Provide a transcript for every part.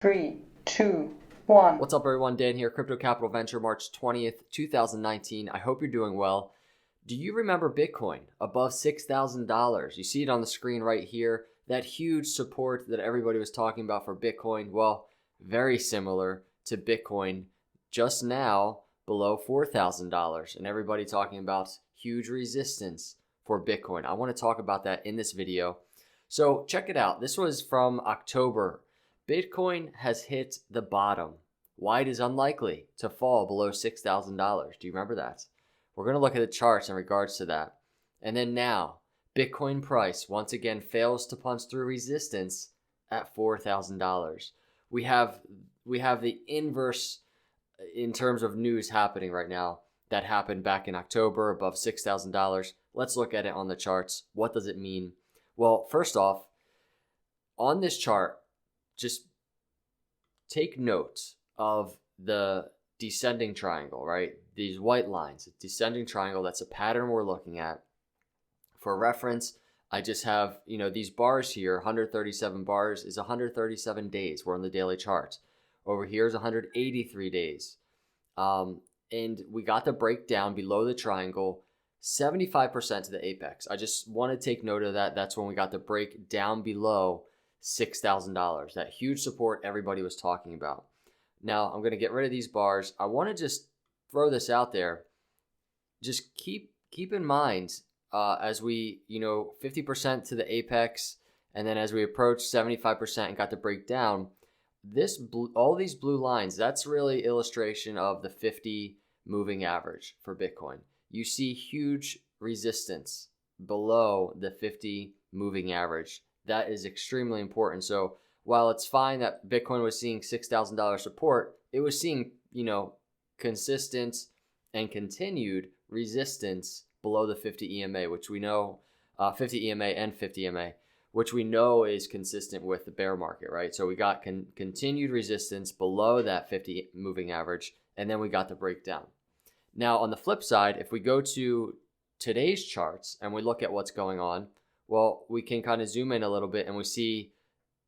Three, two, one. What's up, everyone? Dan here, Crypto Capital Venture, March 20th, 2019. I hope you're doing well. Do you remember Bitcoin above $6,000? You see it on the screen right here, that huge support that everybody was talking about for Bitcoin. Well, very similar to Bitcoin just now below $4,000, and everybody talking about huge resistance for Bitcoin. I want to talk about that in this video. So check it out. This was from October. Bitcoin has hit the bottom. Why it is unlikely to fall below $6,000. Do you remember that? We're going to look at the charts in regards to that. And then now, Bitcoin price once again fails to punch through resistance at $4,000. We have the inverse in terms of news happening right now that happened back in October above $6,000. Let's look at it on the charts. What does it mean? Well, first off, on this chart, just take note of the descending triangle, right? These white lines, a descending triangle, that's a pattern we're looking at. For reference, I just have, these bars here, 137 bars is 137 days. We're on the daily chart. Over here is 183 days. And we got the breakdown below the triangle, 75% to the apex. I just want to take note of that. That's when we got the break down below $6,000, that huge support everybody was talking about. Now I'm going to get rid of these bars. I want to just throw this out there. Just keep in mind as we, 50% to the apex, and then as we approach 75% and got the breakdown, all these blue lines, that's really illustration of the 50 moving average for Bitcoin. You see huge resistance below the 50 moving average. That is extremely important. So while it's fine that Bitcoin was seeing $6,000 support, it was seeing, consistent and continued resistance below the 50 EMA, which we know, 50 EMA and 50 EMA, which we know is consistent with the bear market, right? So we got continued resistance below that 50 moving average, and then we got the breakdown. Now, on the flip side, if we go to today's charts and we look at what's going on, well, we can kind of zoom in a little bit and we see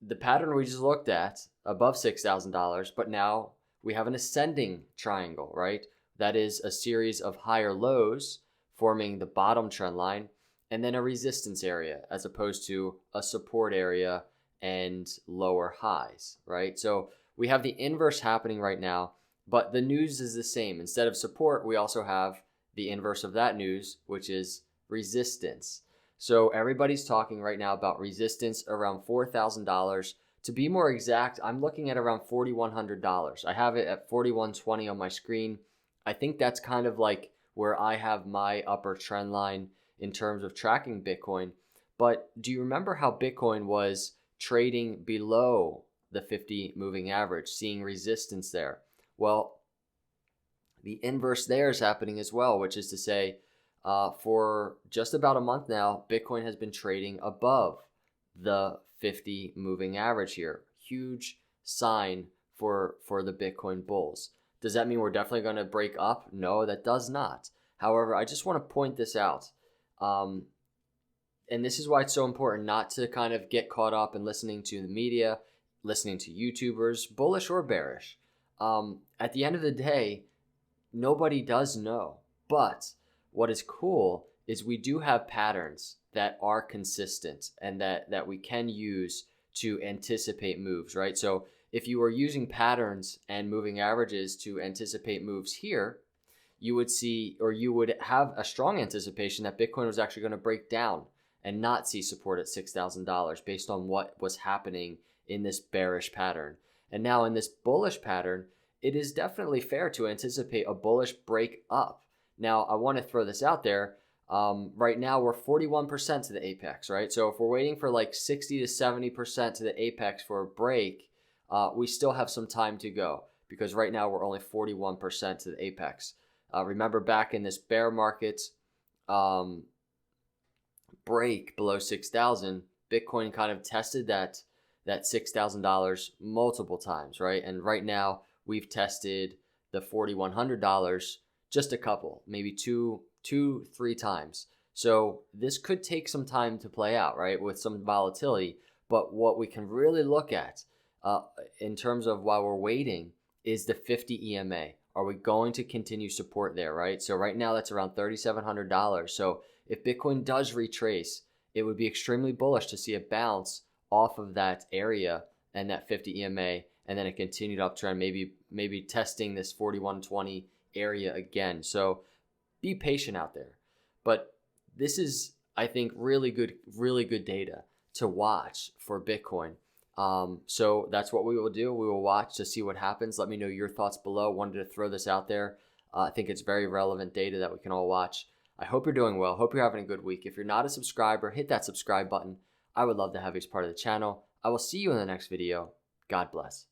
the pattern we just looked at above $6,000, but now we have an ascending triangle, right? That is a series of higher lows forming the bottom trend line and then a resistance area as opposed to a support area and lower highs, right? So we have the inverse happening right now, but the news is the same. Instead of support, we also have the inverse of that news, which is resistance. So everybody's talking right now about resistance around $4,000. To be more exact, I'm looking at around $4,100. I have it at $4,120 on my screen. I think that's kind of like where I have my upper trend line in terms of tracking Bitcoin. But do you remember how Bitcoin was trading below the 50 moving average, seeing resistance there? Well, the inverse there is happening as well, which is to say, for just about a month now, Bitcoin has been trading above the 50 moving average here. Huge sign for the Bitcoin bulls. Does that mean we're definitely going to break up? No, that does not. However, I just want to point this out. And this is why it's so important not to kind of get caught up in listening to the media, listening to YouTubers, bullish or bearish. At the end of the day, nobody does know. But what is cool is we do have patterns that are consistent and that we can use to anticipate moves, right? So if you were using patterns and moving averages to anticipate moves here, you would see, or you would have a strong anticipation that Bitcoin was actually going to break down and not see support at $6,000 based on what was happening in this bearish pattern. And now in this bullish pattern, it is definitely fair to anticipate a bullish break up. Now, I want to throw this out there. Right now, we're 41% to the apex, right? So if we're waiting for like 60 to 70% to the apex for a break, we still have some time to go because right now we're only 41% to the apex. Remember back in this bear market break below 6,000, Bitcoin kind of tested that $6,000 multiple times, right? And right now we've tested the $4,100 just a couple, maybe two, 3 times. So this could take some time to play out, right, with some volatility. But what we can really look at in terms of while we're waiting is the 50 EMA. Are we going to continue support there, right? So right now that's around $3,700. So if Bitcoin does retrace, it would be extremely bullish to see a bounce off of that area and that 50 EMA, and then a continued uptrend, maybe testing this 4120 area again. So be patient out there. But this is, I think, really good data to watch for Bitcoin. So that's what we will do. We will watch to see what happens. Let me know your thoughts below. Wanted to throw this out there. I think it's very relevant data that we can all watch. I hope you're doing well. Hope you're having a good week. If you're not a subscriber, hit that subscribe button. I would love to have you as part of the channel. I will see you in the next video. God bless.